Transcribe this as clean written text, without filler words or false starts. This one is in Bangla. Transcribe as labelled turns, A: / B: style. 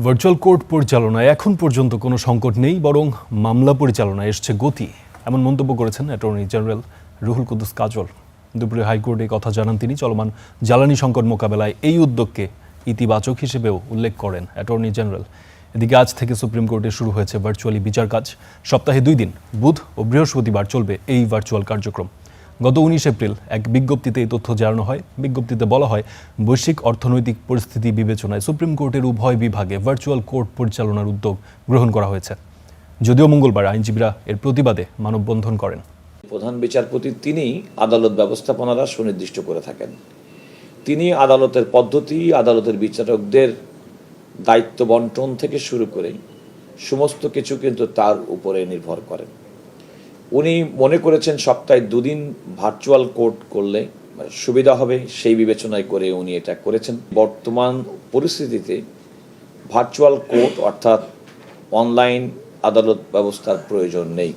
A: ভার্চুয়াল কোর্ট পরিচালনায় এখন পর্যন্ত কোনো সংকট নেই, বরং মামলা পরিচালনায় এসছে গতি, এমন মন্তব্য করেছেন অ্যাটর্নি জেনারেল রুহুল কুদ্দুস কাজল। দুপুরে হাইকোর্টে কথা জানান তিনি। চলমান জ্বালানি সংকট মোকাবেলায় এই উদ্যোগকে ইতিবাচক হিসেবেও উল্লেখ করেন অ্যাটর্নি জেনারেল। এদিকে আজ থেকে সুপ্রিম কোর্টে শুরু হয়েছে ভার্চুয়ালি বিচার কাজ। সপ্তাহে 2 দিন বুধ ও বৃহস্পতিবার চলবে এই ভার্চুয়াল কার্যক্রম। গত 19 এপ্রিল এক বিজ্ঞপ্তিতে এই তথ্য জানানো হয়। বিজ্ঞপ্তিতে বলা হয়, বৈশ্বিক অর্থনৈতিক পরিস্থিতি বিবেচনায় সুপ্রিম কোর্টের উভয় বিভাগে ভার্চুয়াল কোর্ট পরিচালনার উদ্যোগ গ্রহণ করা হয়েছে। যদিও মঙ্গলবার আইনজীবীরা এর প্রতিবাদে মানববন্ধন করেন।
B: প্রধান বিচারপতি তিনি আদালত ব্যবস্থাপনারা সুনির্দিষ্ট করে থাকেন। তিনি আদালতের পদ্ধতি, আদালতের বিচারকদের দায়িত্ব বন্টন থেকে শুরু করে সমস্ত কিছু কিন্তু তার উপরে নির্ভর করেন। উনি মনে করেছেন সপ্তাহে 2 দিন ভার্চুয়াল কোর্ট করলে সুবিধা হবে, সেই বিবেচনায় করে উনি এটা করেছেন। বর্তমান পরিস্থিতিতে ভার্চুয়াল কোর্ট অর্থাৎ অনলাইন আদালত ব্যবস্থার প্রয়োজন নেই।